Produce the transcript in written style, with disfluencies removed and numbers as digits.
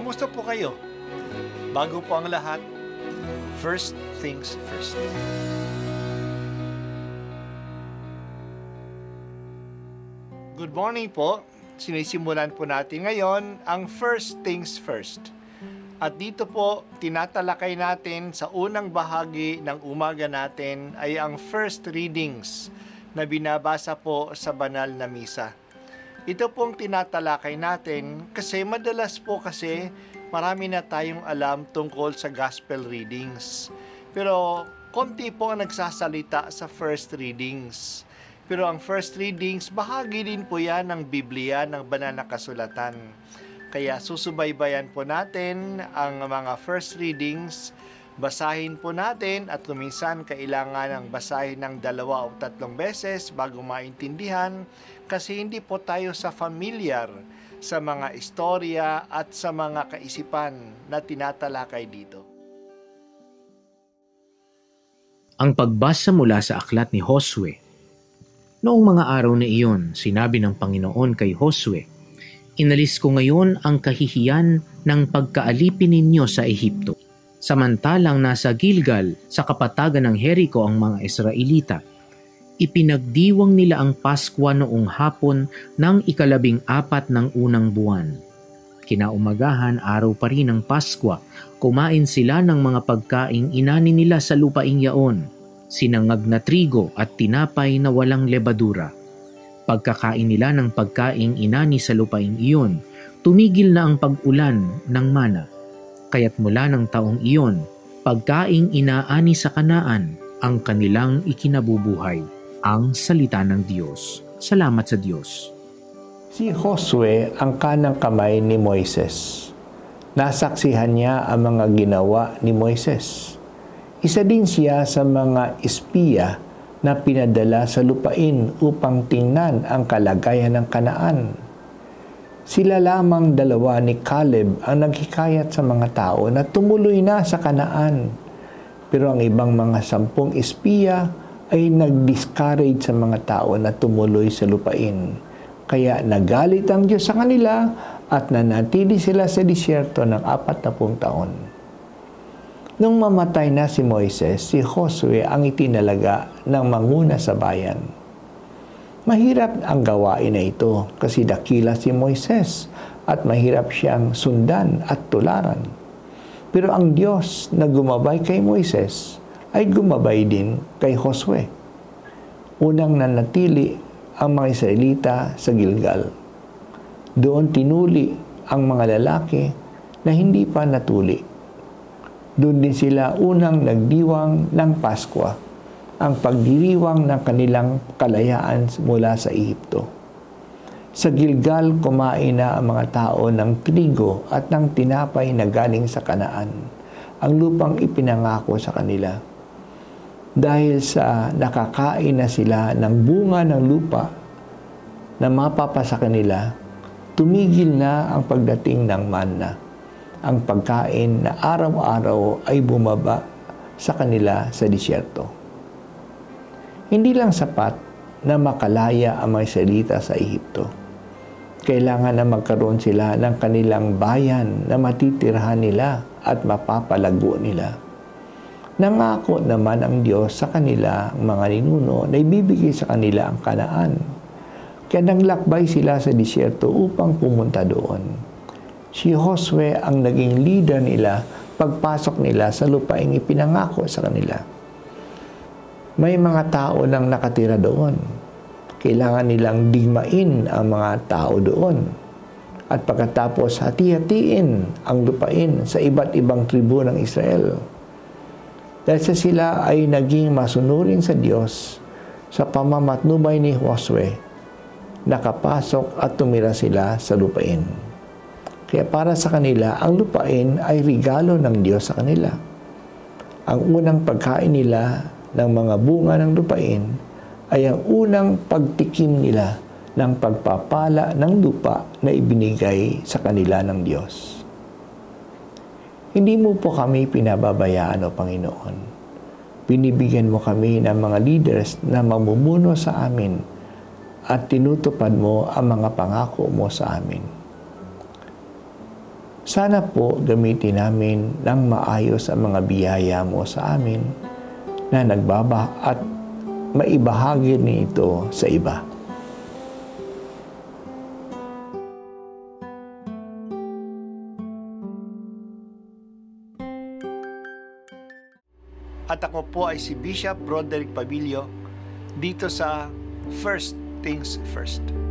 Kumusta po kayo? Bago po ang lahat, first things first. Good morning po. Sinisimulan po natin ngayon ang first things first. At dito po, tinatalakay natin sa unang bahagi ng umaga natin ay ang first readings na binabasa po sa banal na misa. Ito pong tinatalakay natin kasi madalas po kasi marami na tayong alam tungkol sa gospel readings. Pero konti po ang nagsasalita sa first readings. Pero ang first readings, bahagi din po yan ng Biblia, ng banal na kasulatan. Kaya susubaybayan po natin ang mga first readings, basahin po natin at kuminsan kailangan ng basahin ng 2 o 3 beses bago maintindihan kasi hindi po tayo familiar sa mga istorya at sa mga kaisipan na tinatalakay dito. Ang pagbasa mula sa aklat ni Josue. Noong mga araw na iyon, sinabi ng Panginoon kay Josue, "Inalis ko ngayon ang kahihiyan ng pagkaalipin ninyo sa Ehipto." Samantalang nasa Gilgal sa kapatagan ng Jericho ang mga Israelita, ipinagdiwang nila ang Paskwa noong hapon ng 14 ng unang buwan. Kinaumagahan, araw pa rin ng Paskwa, kumain sila ng mga pagkaing inani nila sa lupaing yaon, sinangag na trigo at tinapay na walang lebadura. Pagkakain nila ng pagkaing inani sa lupaing iyon, tumigil na ang pag-ulan ng mana. Kaya't mula ng taong iyon, pagkaing inaani sa Kanaan ang kanilang ikinabubuhay. Ang salita ng Diyos. Salamat sa Diyos. Si Josue ang kanang kamay ni Moises. Nasaksihan niya ang mga ginawa ni Moises. Isa din siya sa mga espiya na pinadala sa lupain upang tingnan ang kalagayan ng Kanaan. Sila lamang 2 ni Caleb ang naghikayat sa mga tao na tumuloy na sa Kanaan. Pero ang ibang mga 10 espiya ay nag-discourage sa mga tao na tumuloy sa lupain. Kaya nagalit ang Diyos sa kanila at nanatili sila sa disyerto ng 40 taon. Nung mamatay na si Moises, si Josue ang itinalaga ng manguna sa bayan. Mahirap ang gawain na ito kasi dakila si Moises at mahirap siyang sundan at tularan. Pero ang Diyos na gumabay kay Moises ay gumabay din kay Josue. Unang nanatili ang mga Israelita sa Gilgal. Doon tinuli ang mga lalaki na hindi pa natuli. Doon din sila unang nagdiwang ng Paskwa, ang pagdiriwang ng kanilang kalayaan mula sa Ehipto. Sa Gilgal, kumain na ang mga tao ng trigo at ng tinapay na galing sa Kanaan, ang lupang ipinangako sa kanila. Dahil sa nakakain na sila ng bunga ng lupa na mapapasa kanila, tumigil na ang pagdating ng manna, ang pagkain na araw-araw ay bumaba sa kanila sa disyerto. Hindi lang sapat na makalaya ang mga Israelita sa Ehipto. Kailangan na magkaroon sila ng kanilang bayan na matitirhan nila at mapapalago nila. Nangako naman ang Diyos sa kanila mga ninuno na ibibigay sa kanila ang Kanaan. Kaya nanglakbay sila sa disyerto upang pumunta doon. Si Josue ang naging leader nila pagpasok nila sa lupaing ipinangako sa kanila. May mga tao nang nakatira doon. Kailangan nilang digmain ang mga tao doon. At pagkatapos hati-hatiin ang lupain sa iba't ibang tribu ng Israel. Dahil sa sila ay naging masunurin sa Diyos sa pamamatnubay ni Josue, nakapasok at tumira sila sa lupain. Kaya para sa kanila, ang lupain ay regalo ng Diyos sa kanila. Ang unang pagkain nila ng mga bunga ng lupain ay ang unang pagtikim nila ng pagpapala ng lupa na ibinigay sa kanila ng Diyos. Hindi mo po kami pinababayaan, O Panginoon. Binibigyan mo kami ng mga leaders na mamumuno sa amin at tinutupad mo ang mga pangako mo sa amin. Sana po gamitin namin ng maayos ang mga biyaya mo sa amin na at maibahagi nito sa iba. At ako po ay si Bishop Broderick Pabilio dito sa First Things First.